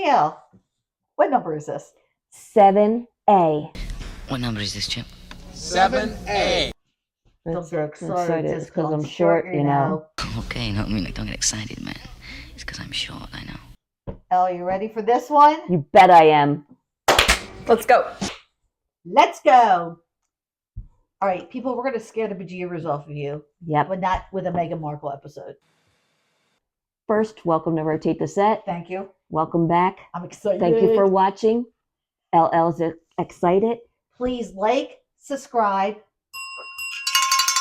Danielle, what number is this? 7A. What number is this, Chip? 7A. Don't get Excited excited just because I'm I'm short, you know. Okay, no, I mean, like, don't get excited, man. It's because I'm short, I know. Elle, you ready for this one? You bet I am. Let's go. Let's go. All right, people, we're going to scare the bejeebers off of you, Yep. but not with a Meghan Markle episode. First, welcome to Rotate the Set. Thank you. Welcome back. I'm excited. Thank you for watching. LL's excited. Please like, subscribe,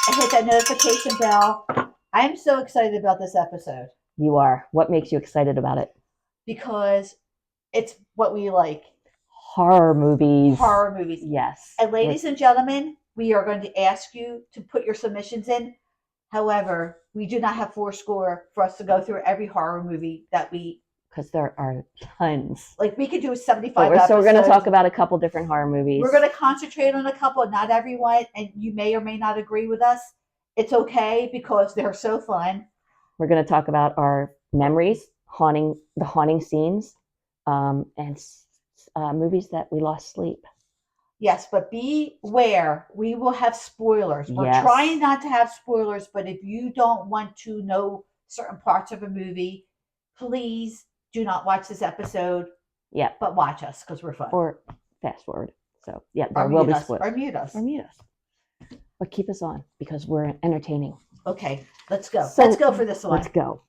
and hit that notification bell. I'm so excited about this episode You are. What makes you excited about it? because it's what we like. Horror movies. Horror movies. Yes. And ladies and gentlemen, we are going to ask you to put your submissions in. However, we do not have fourscore for us to go through every horror movie that we Because there are tons. like. We could do 75 So we're going to episodes. talk about a couple different horror movies. We're going to concentrate on a couple, not everyone, and you may or may not agree with us. It's okay because they're so fun. We're going to talk about our memories, the haunting scenes, and movies that we lost sleep. Yes, but beware. We will have spoilers. We're Yes. trying not to have spoilers, but if you don't want to know certain parts of a movie, please do not watch this episode. Yeah. But watch us because we're fun. Or fast forward. So, yeah, Or there will mute be us. spoilers. Or mute us. Or mute us. But keep us on because we're entertaining. Okay, let's go. So, Let's go for this one. Let's go.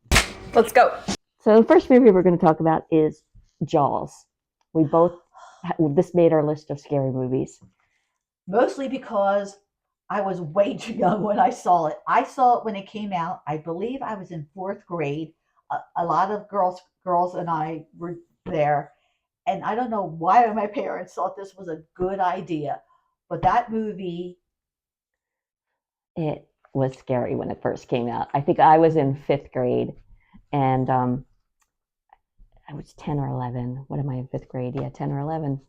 Let's go. So the first movie we're going to talk about is Jaws. This made our list of scary movies. Mostly because I was way too young when I saw it. I saw it when it came out. I believe I was in fourth grade. A lot of girls and I were there. And I don't know why my parents thought this was a good idea. But that movie, It was scary when it first came out. I think I was in fifth grade and I was 10 or 11. What am I in fifth grade? Yeah, 10 or 11.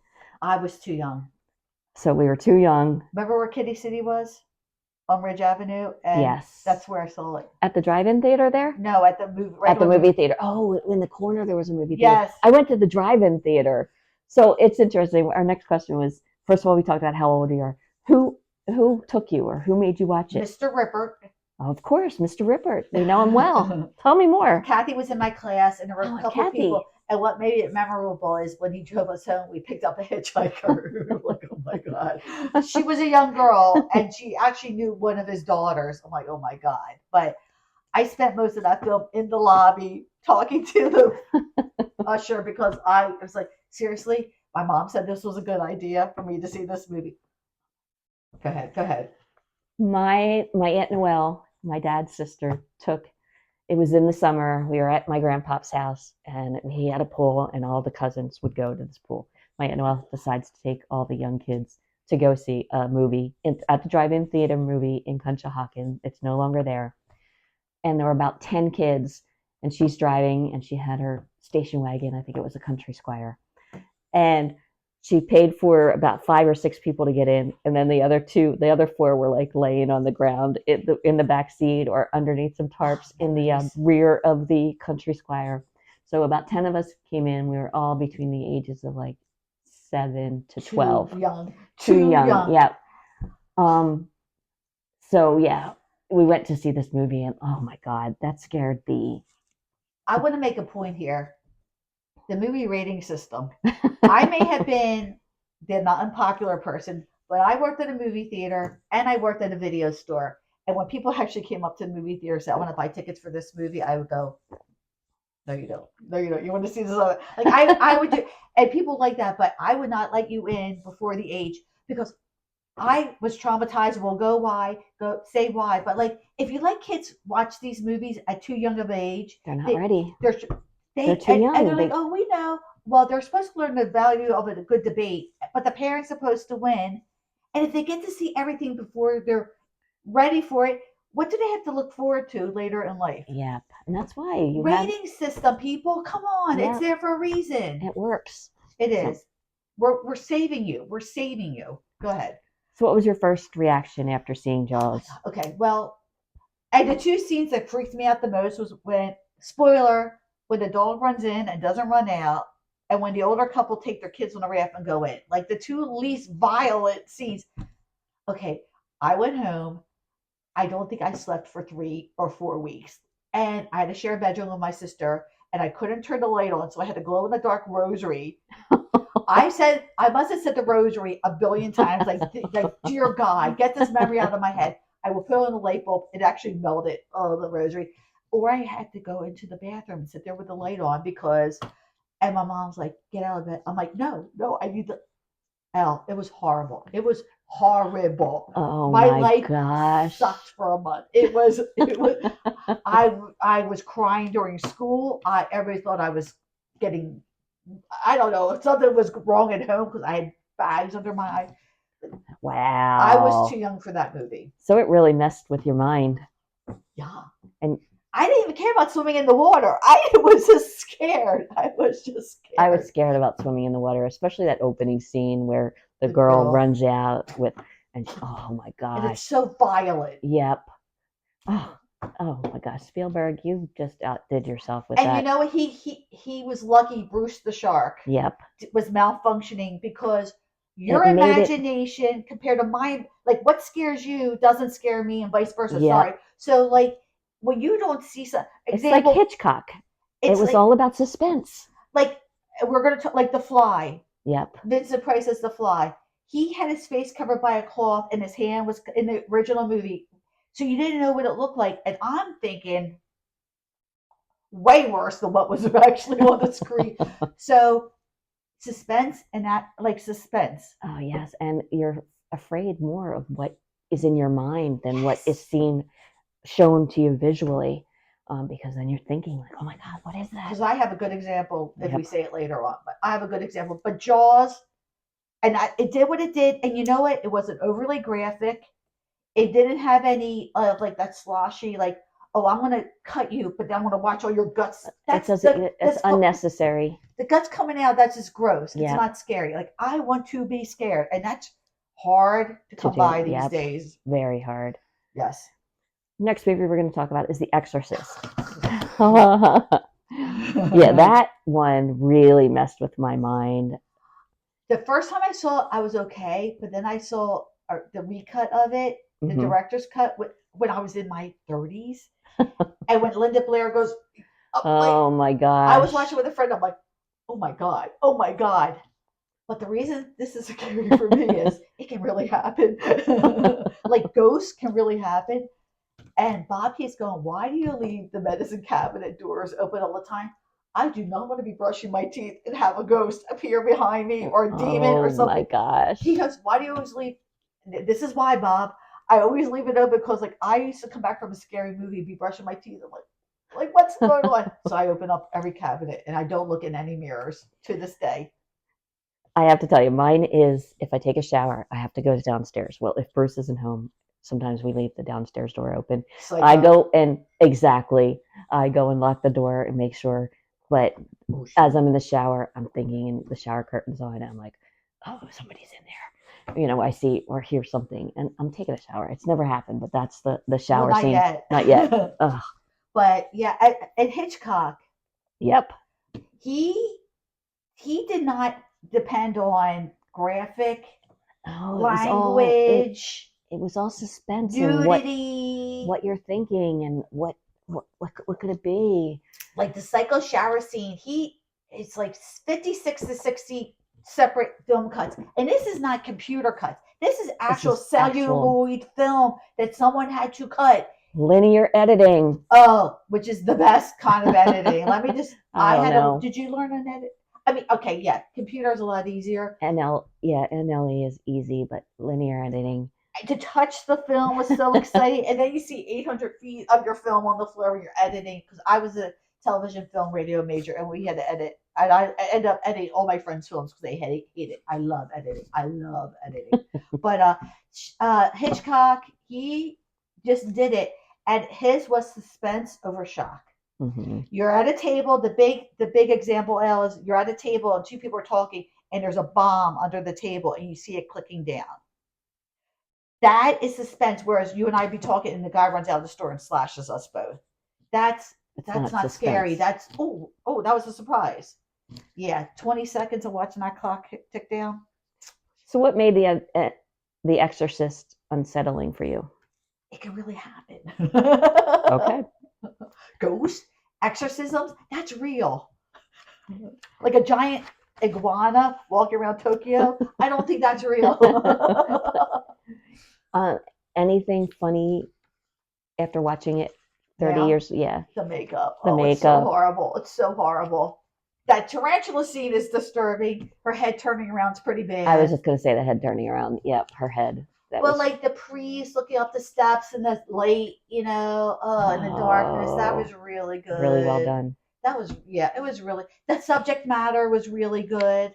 I was too young. So we were too young. Remember where Kitty City was? On Ridge Avenue? And Yes. that's where I saw it. At the drive-in theater there? No, at the movie. At the movie theater. Oh, in the corner there was a movie theater. Yes. I went to the drive-in theater. So it's interesting. Our next question was, first of all, we talked about how old you are. Who took you or who made you watch it? Mr. Ripper. Of course, Mr. Rippert. We know him well. Tell me more. Kathy was in my class, and there were a couple of Kathy. people. And what made it memorable is when he drove us home, we picked up a hitchhiker. Like, oh my God. She was a young girl, and she actually knew one of his daughters. I'm like, oh my God. But I spent most of that film in the lobby talking to the usher because I was like, seriously? My mom said this was a good idea for me to see this movie. Go ahead. My Aunt Noelle, my dad's sister, it was in the summer. We were at my grandpa's house and he had a pool and all the cousins would go to this pool. My Aunt Noelle decides to take all the young kids to go see a movie at the drive-in theater movie in Conshohocken. It's no longer there. And there were about 10 kids and she's driving and she had her station wagon. I think it was a Country Squire. And she paid for about 5 or 6 people to get in, and then the other 4 were like laying on the ground in the back seat or underneath some tarps in the rear of the Country Squire. So about 10 of us came in. We were all between the ages of like 7 to 12. Too young. Yeah. So yeah, we went to see this movie, and oh my God, that scared the. I want to make a point here. The movie rating system. I may have been the not unpopular person, but I worked at a movie theater and I worked at a video store. And when people actually came up to the movie theater and said, I want to buy tickets for this movie, I would go, no, you don't. No, you don't. You want to see this other? Like I would do, and people like that, but I would not let you in before the age because I was traumatized. We'll go say why. But like, if you let kids watch these movies at too young of an age, they're not ready. They're too young. And they're like, oh, we know. Well, they're supposed to learn the value of a good debate, but the parent's supposed to win. And if they get to see everything before they're ready for it, what do they have to look forward to later in life? Yep. And that's why rating system, people. Come on. Yeah. It's there for a reason. It works. It is. We're saving you. We're saving you. Go ahead. So what was your first reaction after seeing Jaws? Okay, well, and the 2 scenes that freaked me out the most was when, spoiler, when the dog runs in and doesn't run out, and when the older couple take their kids on a raft and go in. Like the two least violent scenes. Okay, I went home. I don't think I slept for 3 or 4 weeks. And I had to share a bedroom with my sister, and I couldn't turn the light on, so I had to glow in the dark rosary. I must have said the rosary a billion times, like, dear God, get this memory out of my head. I will put on the light bulb. It actually melted, the rosary. Or I had to go into the bathroom and sit there with the light on and my mom's like, get out of bed. I'm like, no, I need the, it was horrible. It was horrible. Oh My my life gosh. sucked for a month. It was I was crying during school. Everybody thought I was getting, I don't know, something was wrong at home because I had bags under my eyes. Wow. I was too young for that movie. So it really messed with your mind. Yeah. And I didn't even care about swimming in the water. I was just scared. I was scared. I was scared about swimming in the water, especially that opening scene where the girl runs out with, and oh my gosh. And it's so violent. Yep. Oh my gosh, Spielberg, you just outdid yourself with and that. And you know what? He was lucky. Bruce the shark. Yep. Was malfunctioning because your imagination compared to mine, like what scares you doesn't scare me, and vice versa. Yep. Sorry. So like when you don't see some, it's like Hitchcock. It was all about suspense. Like we're gonna talk like The Fly. Yep. Vincent Price as The Fly. He had his face covered by a cloth, and his hand was in the original movie. So you didn't know what it looked like. And I'm thinking way worse than what was actually on the screen. So suspense and that, like suspense. Oh, yes. And you're afraid more of what is in your mind than what is shown to you visually. Because then you're thinking like, oh my God, what is that? Because I have a good example if we say it later on. But I have a good example. But Jaws, and it did what it did. And you know what? It wasn't overly graphic. It didn't have any like that sloshy, like, oh, I'm going to cut you, but then I'm going to watch all your guts. That's unnecessary. The guts coming out, that's just gross. It's not scary. Like, I want to be scared. And that's hard to come by these days. Very hard. Yes. Next movie we're going to talk about is The Exorcist. Yeah, that one really messed with my mind. The first time I saw it, I was okay. But then I saw the recut of it. The director's cut when I was in my 30s. And when Linda Blair goes, oh my God. I was watching with a friend. I'm like, oh my God. But the reason this is scary for me is it can really happen. Like ghosts can really happen. And Bob keeps going, why do you leave the medicine cabinet doors open all the time? I do not want to be brushing my teeth and have a ghost appear behind me or a demon or something. Oh my gosh. He goes, why do you always leave? This is why, Bob. I always leave it open because, like, I used to come back from a scary movie, be brushing my teeth. I'm like, what's going on? So I open up every cabinet and I don't look in any mirrors to this day. I have to tell you, mine is if I take a shower, I have to go downstairs. Well, if Bruce isn't home, sometimes we leave the downstairs door open. I go and lock the door and make sure. But as I'm in the shower, I'm thinking, and the shower curtain's on, and I'm like, oh, somebody's in there. You know, I see or hear something, and I'm taking a shower. It's never happened, but that's the shower scene. Not yet. Ugh. But yeah, and Hitchcock. Yep. He did not depend on graphic language. It was all suspense, nudity, and what you're thinking, and what could it be? Like the psycho shower scene. It's like 56 to 60 separate film cuts, and this is not computer cuts. This is actual celluloid film that someone had to cut. Linear editing. Oh, which is the best kind of editing. Let me just. Did you learn an edit? I mean, okay, yeah, computer is a lot easier. NLE is easy, but linear editing. To touch the film was so exciting, and then you see 800 feet of your film on the floor when you're editing. Because I was a television, film, radio major, and we had to edit. And I ended up editing all my friends' films because they hate it. I love editing. But Hitchcock, he just did it, and his was suspense over shock. Mm-hmm. You're at a table. The big example, L, is you're at a table and two people are talking, and there's a bomb under the table, and you see it clicking down. That is suspense. Whereas you and I be talking, and the guy runs out of the store and slashes us both. That's not scary. That's that was a surprise. Yeah, 20 seconds of watching that clock tick down. So, what made the Exorcist unsettling for you? It can really happen. Okay. Ghosts, exorcisms, that's real. Like a giant iguana walking around Tokyo. I don't think that's real. Anything funny after watching it 30 Now, years? Yeah. the makeup. The Oh, it's so makeup. horrible. It's so horrible. That tarantula scene is disturbing. Her head turning around is pretty bad. I was just going to say the head turning around. Yep, her head. That Well, was like the priest looking up the steps in the light, in the darkness. That was really good. really well done. That was, yeah, it was really, the subject matter was really good.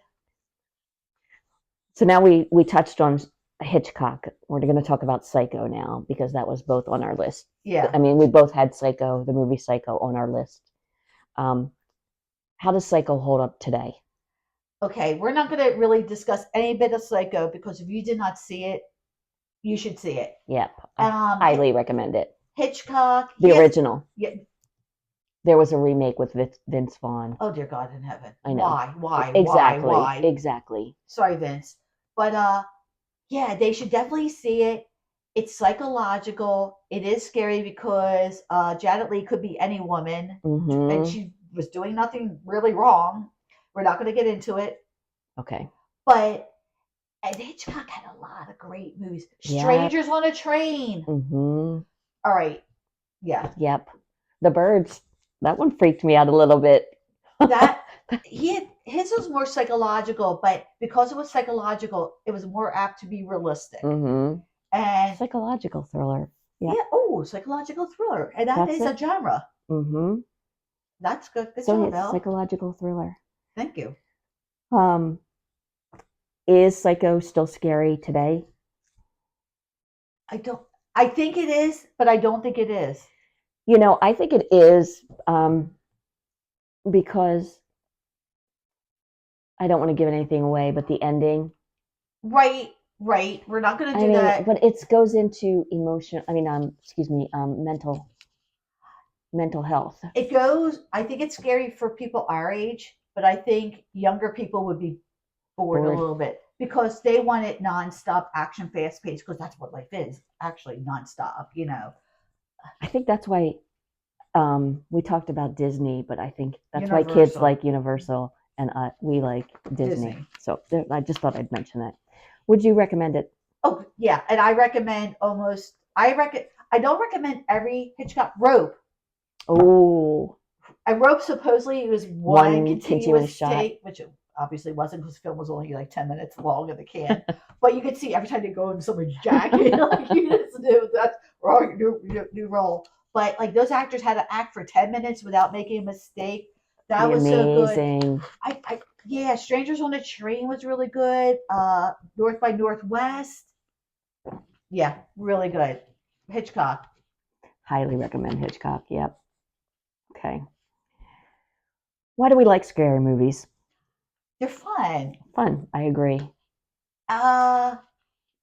So now we touched on Hitchcock. We're going to talk about Psycho now because that was both on our list. Yeah. I mean, we both had Psycho, the movie Psycho, on our list. How does Psycho hold up today? Okay, we're not going to really discuss any bit of Psycho because if you did not see it, you should see it. Yep, I highly recommend it. Hitchcock. The original. Yeah. There was a remake with Vince Vaughn. Oh dear God in heaven! I know. Why? Exactly. Why? Exactly. Sorry, Vince. But yeah, they should definitely see it. It's psychological. It is scary because Janet Leigh could be any woman, and she was doing nothing really wrong. We're not going to get into it. Okay. But and Hitchcock had a lot of great movies. Strangers on a Train. All right. Yeah. Yep. The Birds. That one freaked me out a little bit. That his was more psychological, but because it was psychological, it was more apt to be realistic. And psychological thriller. Yep. Yeah. Oh, psychological thriller, and that's a genre. That's good. Good so job, it's Elle. Psychological thriller. Thank you. Is Psycho still scary today? I think it is, but I don't think it is. I think it is because I don't want to give anything away, but the ending. Right. We're not going to do that. But it goes into mental health. It goes. I think it's scary for people our age, but I think younger people would be bored a little bit because they want it nonstop, action, fast paced, because that's what life is, actually nonstop. I think that's why we talked about Disney, but I think that's Universal. why kids like Universal and we like Disney. So I just thought I'd mention that. Would you recommend it? Oh yeah, and I recommend I don't recommend every Hitchcock. Rope. Oh. And Rope supposedly it was one continuous take, which it obviously wasn't because the film was only like 10 minutes long in the can. But you could see every time they go into someone's jacket, like you just knew that's wrong, new role. But like those actors had to act for 10 minutes without making a mistake. That was amazing. So good. Yeah, Strangers on a Train was really good. North by Northwest. Yeah, really good. Hitchcock. Highly recommend Hitchcock. Yep. Okay. Why do we like scary movies? They're fun. Fun. I agree.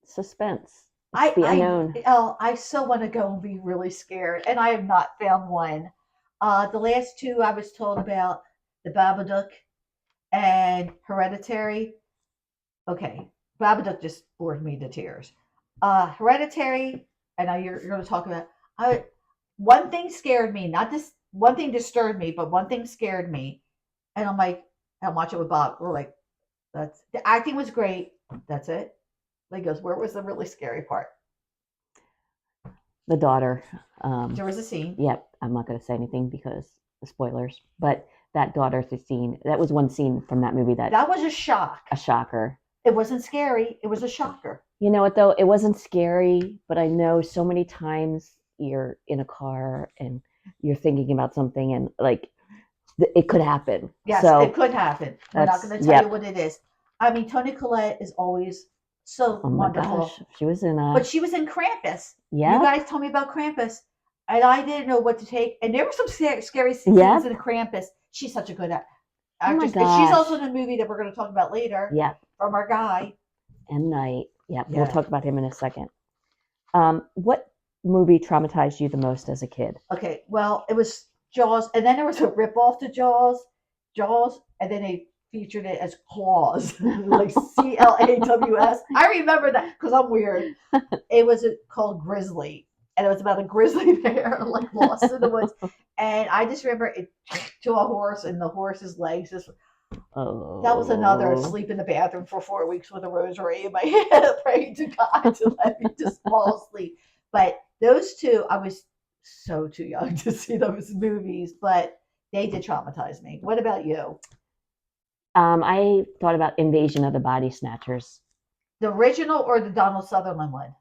Suspense. The unknown. I so want to go and be really scared, and I have not found one. The last two I was told about, The Babadook and Hereditary. Okay, Babadook just bored me to tears. Hereditary, I know you're going to talk about. One thing scared me. Not this. One thing disturbed me, but one thing scared me, and I'm like, I'm watching with Bob. We're like, the acting was great. That's it. He goes, where was the really scary part? The daughter. There was a scene. Yep. I'm not going to say anything because the spoilers. But that daughter's scene. That was one scene from that movie that was a shock. A shocker. It wasn't scary. It was a shocker. You know what though? It wasn't scary, but I know so many times you're in a car and you're thinking about something and like it could happen. Yes, so, it could happen. We're not going to tell you what it is. I mean, Toni Collette is always so wonderful. Gosh, she was in but she was in Krampus. Yeah. You guys told me about Krampus, and I didn't know what to take. And there were some scary scenes in Krampus. She's such a good actress. Oh my gosh. And she's also in a movie that we're going to talk about later. Yeah. From our guy. M. Night. Yeah, we'll talk about him in a second. What movie traumatized you the most as a kid? Okay, well, it was Jaws, and then there was a ripoff to Jaws. Jaws, and then they featured it as claws, like Claws. I remember that because I'm weird. It was called Grizzly, and it was about a grizzly bear like lost in the woods. And I just remember it to a horse, and the horse's legs just. That was another sleep in the bathroom for 4 weeks with a rosary in my hand, praying to God to let me just fall asleep. But those two, I was so too young to see those movies, but they did traumatize me. What about you? I thought about Invasion of the Body Snatchers. The original or the Donald Sutherland one?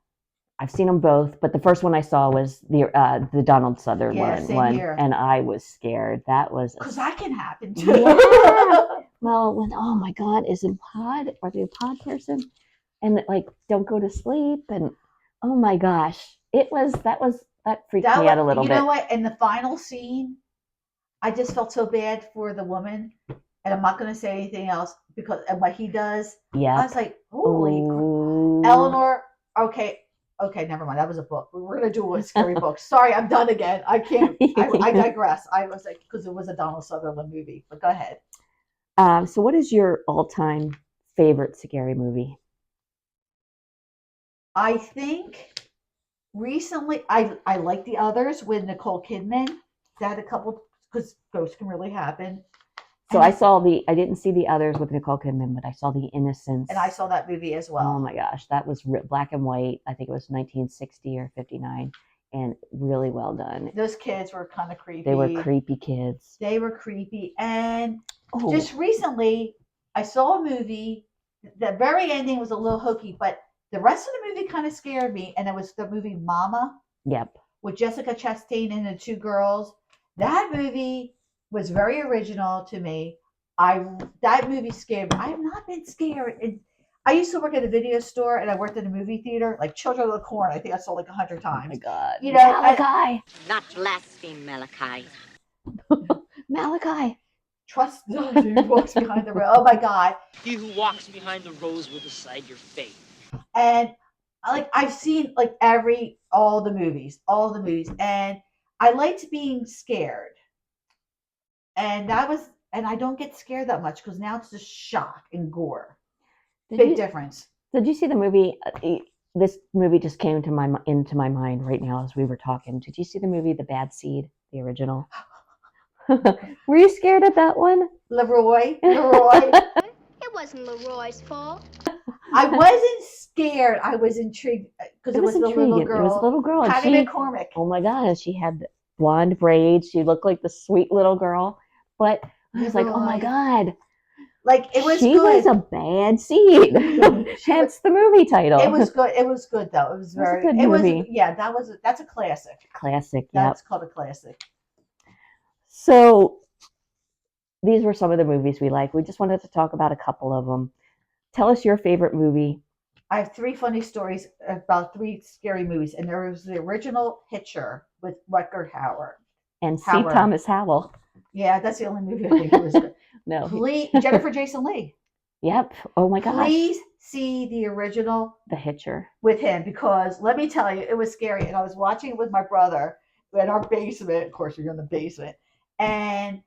I've seen them both, but the first one I saw was the Donald Sutherland one, here. And I was scared. That was because that can happen too. Yeah. Well, when oh my God, is it pod? Are they a pod person? And like, don't go to sleep, and oh my gosh, that freaked me out a little bit. You know what? In the final scene, I just felt so bad for the woman, and I'm not going to say anything else because of what he does. Yeah, I was like, holy crap. Eleanor. Okay, never mind. That was a book. We're going to do a scary book. Sorry, I'm done again. I can't. I digress. I was like, because it was a Donald Sutherland movie. But go ahead. So what is your all-time favorite scary movie? I think recently I like The Others with Nicole Kidman. That a couple, because ghosts can really happen. So I didn't see The Others with Nicole Kidman, but I saw The Innocents. And I saw that movie as well. Oh my gosh, that was black and white. I think it was 1960 or 59, and really well done. Those kids were kind of creepy. They were creepy kids. They were creepy. And just recently, I saw a movie. The very ending was a little hokey, but the rest of the movie kind of scared me. And it was the movie Mama. Yep. With Jessica Chastain and the two girls. That movie was very original to me. That movie scared me. I have not been scared. I used to work at a video store, and I worked in a movie theater, like Children of the Corn. I think I saw like 100 times. Oh my God. You know, Malachi. Not blaspheme, Malachi. Malachi. Trust those who walks behind the rose. Oh my God. He who walks behind the rose will decide your fate. And I've seen like all the movies, and I liked being scared. And I don't get scared that much because now it's just shock and gore. Big difference. Did you see the movie? This movie just came into my mind right now as we were talking. Did you see the movie The Bad Seed, the original? Were you scared of that one? Leroy. It wasn't Leroy's fault. I wasn't scared. I was intrigued because it was the little girl. It was a little girl. Patty McCormick. Oh my God, she had blonde braids. She looked like the sweet little girl. But I was like, oh my God. Like it was She good. was a bad seed. Hence the movie title. It was good. It was good though. It was very. It was a good movie. That's a classic. Classic. That's called a classic. So these were some of the movies we like. We just wanted to talk about a couple of them. Tell us your favorite movie. I have 3 funny stories about 3 scary movies, and there was the original Hitcher with Rutger Hauer and C. Thomas Howell. Yeah, that's the only movie I think it was good. No, Jennifer Jason Leigh. Yep. Oh my gosh. Please see the original The Hitcher with him, because let me tell you, it was scary. And I was watching it with my brother in our basement. Of course, we're in the basement, and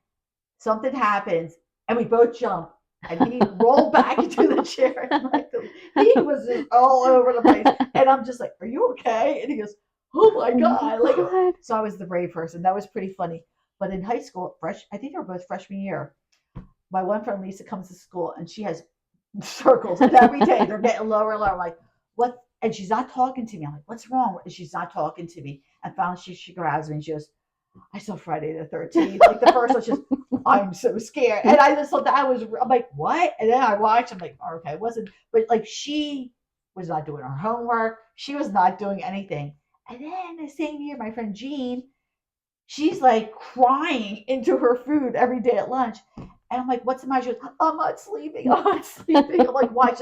something happens, and we both jump. And he rolled back into the chair, and he was just all over the place. And I'm just like, "Are you okay?" And he goes, "Oh my God!" Like, so I was the brave person. That was pretty funny. But in high school, I think they were both freshman year. My one friend Lisa comes to school, and she has circles, and every day they're getting lower and lower. I'm like, what? And she's not talking to me. I'm like, what's wrong? And she's not talking to me. And finally, she grabs me and she goes, I saw Friday the 13th. Like the first one, just, I'm so scared. And I just thought I'm like, what? And then I watched, I'm like, okay, it wasn't, but like she was not doing her homework. She was not doing anything. And then the same year, my friend Jean, she's like crying into her food every day at lunch. And I'm like, what's the matter? She goes, I'm not sleeping. I'm like, why?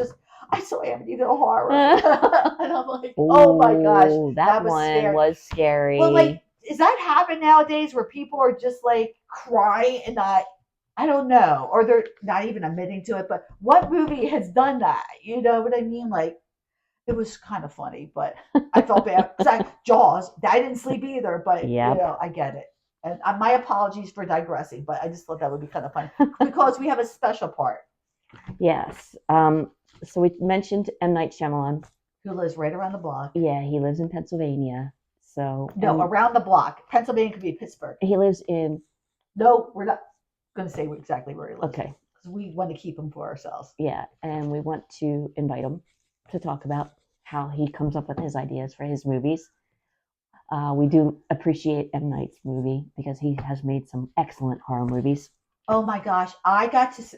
I saw Amityville Horror. And I'm like, oh my gosh. That one was scary. Well, like, does that happen nowadays where people are just like crying and not, I don't know, or they're not even admitting to it, but what movie has done that? You know what I mean? Like, it was kind of funny, but I felt bad. Jaws, I didn't sleep either, but you know, I get it. And my apologies for digressing, but I just thought that would be kind of fun because we have a special part Yes. So we mentioned M. Night Shyamalan. who lives right around the block. Yeah, he lives in Pennsylvania. So No, around the block. Pennsylvania could be Pittsburgh. he lives in. No, we're not going to say exactly where he lives. Okay. Because we want to keep him for ourselves. Yeah, and we want to invite him to talk about how he comes up with his ideas for his movies. We do appreciate M. Night's movie because he has made some excellent horror movies. Oh my gosh.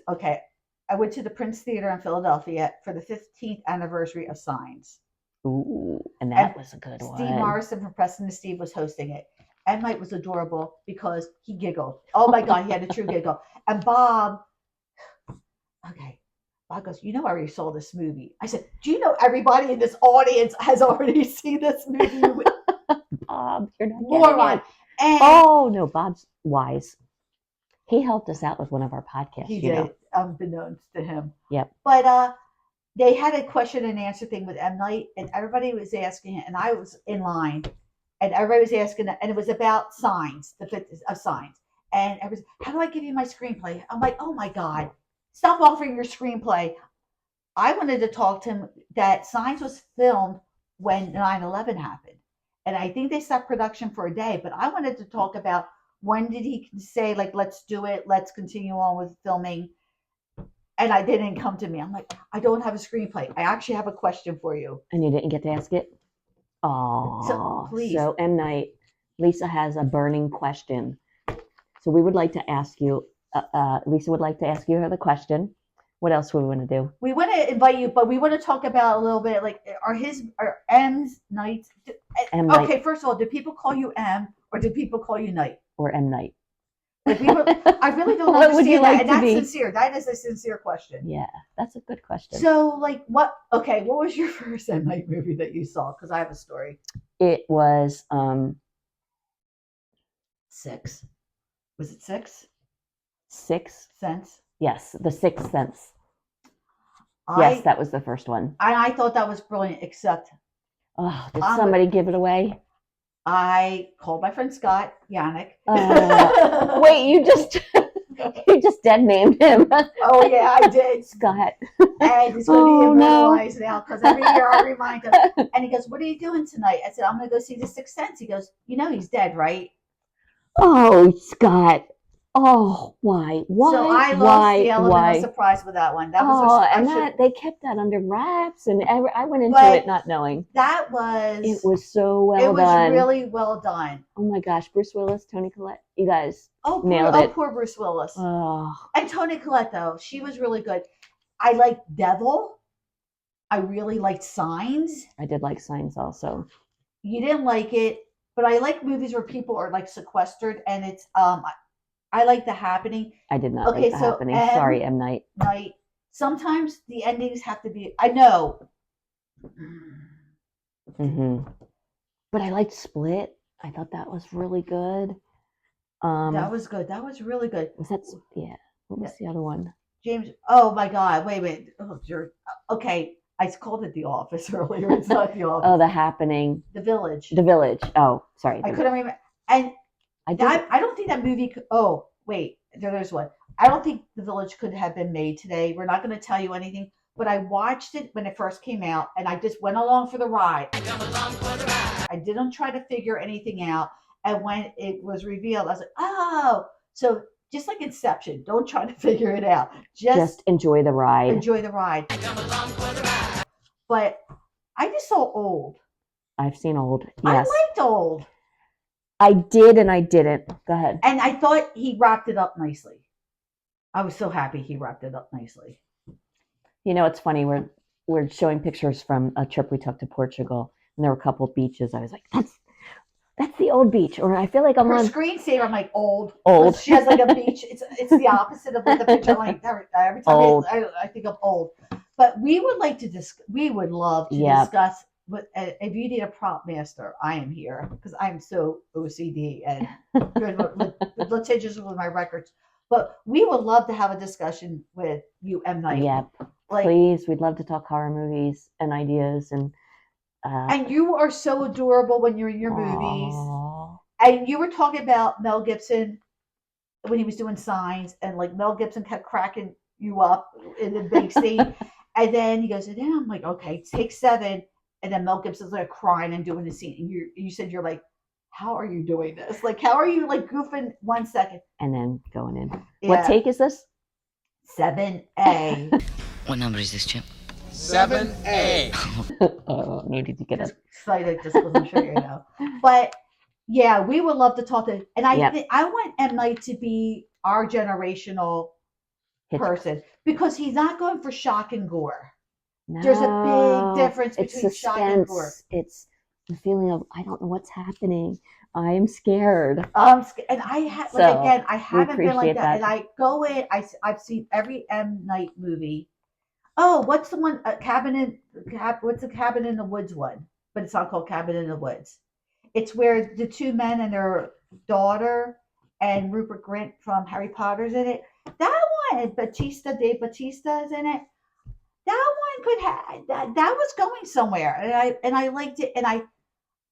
Okay. I went to the Prince Theater in Philadelphia for the 15th anniversary of Signs. Ooh, and that And was a good Steve one. Morrison from Preston and Steve was hosting it. And Mike was adorable because he giggled. Oh my God, he had a true giggle. And Bob goes, I already saw this movie. I said, do you know everybody in this audience has already seen this movie? Bob, you're not Moron. getting it. And Oh no, Bob's wise. He helped us out with one of our podcasts. he you did, know. unbeknownst to him. Yep. But they had a question and answer thing with M. Night, and everybody was asking, and I was in line, and everybody was asking, and it was about Signs, the fifth of Signs. And everybody, how do I give you my screenplay? I'm like, oh my God, stop offering your screenplay. I wanted to talk to him that Signs was filmed when 9/11 happened. And I think they stopped production for a day, but I wanted to talk about when did he say, like, let's do it, let's continue on with filming. And I didn't come to me. I'm like, I don't have a screenplay. I actually have a question for you. And you didn't get to ask it? Oh, So, please. So M. Night, Lisa has a burning question. So we would like to ask you, Lisa would like to ask you the question. What else would we want to do? We want to invite you, but we want to talk about a little bit, like, are M's Nights? M. Night. Okay, first of all, do people call you M or do people call you Night? Or M. Night? Like, I really don't What would you understand that. like And to that's be? sincere. That is a sincere question. Yeah, that's a good question. So, like, what was your first M. Night movie that you saw? Because I have a story. It was 6. Was it 6? Sixth Sense? Yes, The Sixth Sense. Yes, that was the first one. I thought that was brilliant, except Oh, did somebody give it away? I called my friend Scott Yannick. Wait, you just dead named him. Oh yeah, I did. Scott. And it's going to Oh, be no. immortalized now because every year I remind him. And he goes, "What are you doing tonight?" I said, "I'm going to go see The Sixth Sense." He goes, "He's dead, right?" Oh, Scott. Oh, why? Why? So I lost why? the element Why? of surprise with that one. That was Oh, I and should- they kept that under wraps, and I went into But it not knowing. that was It was so well it was done. really well done. Oh my gosh, Bruce Willis, Toni Collette, you guys Nailed it. poor Bruce Willis. Oh, And Toni Collette, though, she was really good. I liked Devil. I really liked Signs. I did like Signs also. You didn't like it, but I like movies where people are like sequestered, and it's I like The Happening. I did not Okay, like The so Happening. M. Sorry, M. Night. Night. Sometimes the endings have to be. I know. But I liked Split. I thought that was really good. That was good. That was really good. Was that? Yeah. What was the other one? James. Oh my God. Wait. Oh, okay. I called it The Office earlier. It's not The Office. Oh, The Happening. The Village. The Village. Oh, sorry. I couldn't remember. And I did. I don't think that movie could. Oh, wait. There's one. I don't think The Village could have been made today. We're not going to tell you anything. But I watched it when it first came out, and I just went along for the ride. I didn't try to figure anything out. And when it was revealed, I was like, oh. So just like Inception, don't try to figure it out. Just enjoy the ride. Enjoy the ride. But I just saw Old. I've seen Old. Yes. I liked Old. I did and I didn't. Go ahead. And I thought he wrapped it up nicely. I was so happy he wrapped it up nicely. You know, it's funny. We're showing pictures from a trip we took to Portugal, and there were a couple of beaches. I was like, that's the old beach, or I feel like I'm Her on screensaver. I'm like Old. Old. She has like a beach. It's the opposite of like the picture. Like every time Old. I think of Old. But we would like to we would love to discuss. If you need a prop master, I am here because I'm so OCD and good with litigious with my records. But we would love to have a discussion with you, M. Night. Yep. Like, please, we'd love to talk horror movies and ideas and you are so adorable when you're in your movies. Aww. And you were talking about Mel Gibson when he was doing Signs, and like Mel Gibson kept cracking you up in the big scene, and then he goes, and then I'm like, okay, take 7, and then Mel Gibson's like crying and doing the scene, and you said you're like, how are you doing this? Like, how are you like goofing 1 second and then going in? Yeah. What take is this? 7A. What number is this, Chip? 7A. Oh, needed to get Just it. excited just because I'm sure you know. But yeah, we would love to talk to, and I want M. Night to be our generational person because he's not going for shock and gore. No, There's a big difference it's between shock and gore. suspense. It's the feeling of I don't know what's happening. I am scared. And I have like So, again, I haven't been like appreciate that. that. And I go in, I've seen every M. Night movie. Oh, what's the one? What's the Cabin in the Woods one? But it's not called Cabin in the Woods. It's where the 2 men and their daughter and Rupert Grint from Harry Potter's in it. That one, and Dave Bautista is in it. That one could have that was going somewhere, and I liked it. And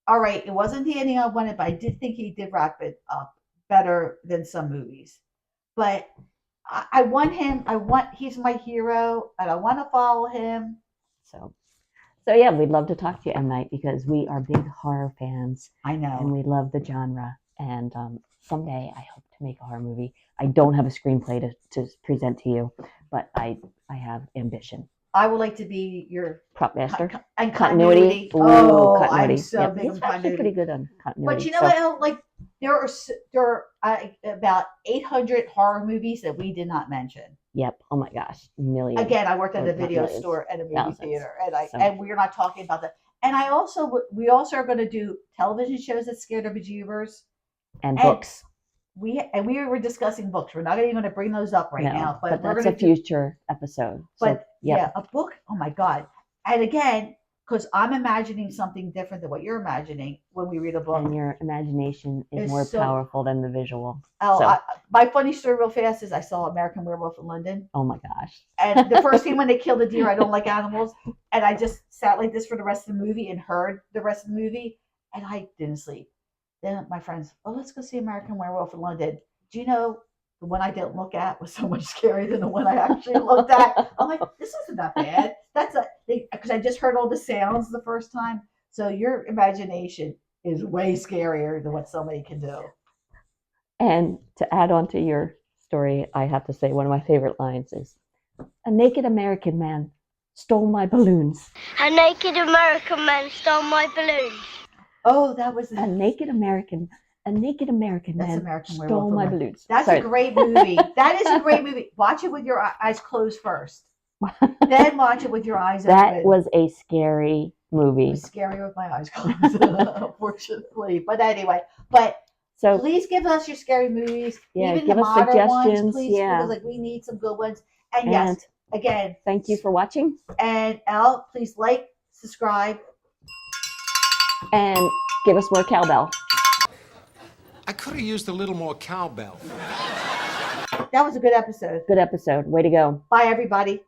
all right, it wasn't the ending I wanted, but I did think he did wrap it up better than some movies. But I want him. He's my hero, and I want to follow him. So yeah, we'd love to talk to you, M. Night, because we are big horror fans. I know. And we love the genre. And someday I hope to make a horror movie. I don't have a screenplay to present to you, but I have ambition. I would like to be your Prop master. and Continuity. Oh, continuity. I'm so big He's on actually continuity. pretty good on continuity. But you know what? Like there are about 800 horror movies that we did not mention. Yep. Oh my gosh, millions. Again, I worked at a Or not video millions, store and a movie thousands. theater, So- and we're not talking about that. And we also are going to do television shows that scare the bejeebers. And books. We were discussing books. We're not even going to bring those up right now, but we're that's going a to do. future episode. But yep. yeah, a book. Oh my god! And again, because I'm imagining something different than what you're imagining when we read a book. And your imagination is It's more so- powerful than the visual. Oh, So- my funny story, real fast, is I saw American Werewolf in London, Oh my gosh. and the first scene when they kill the deer, I don't like animals, and I just sat like this for the rest of the movie and heard the rest of the movie, and I didn't sleep. Then my friends, oh, let's go see American Werewolf in London. Do you know the one I didn't look at was so much scarier than the one I actually looked at? I'm like, this isn't that bad. Because I just heard all the sounds the first time. So your imagination is way scarier than what somebody can do. And to add on to your story, I have to say one of my favorite lines is, "A naked American man stole my balloons." A naked American man stole my balloons. Oh, that was A naked American That's man American stole Werewolf in my London. balloons. That's Sorry. a great movie. That is a great movie. Watch it with your eyes closed first. Then watch it with your eyes That open. was a scary It movie. was scary with my eyes closed, unfortunately. But anyway, So please give us your scary movies. Yeah, even give the us modern suggestions, ones, please, yeah. because like we need some good ones. And yes, again, thank you for watching, and Elle, please like, subscribe. and give us more cowbell. I could have used a little more cowbell. That was a good episode. Good episode. Way to go. Bye, everybody.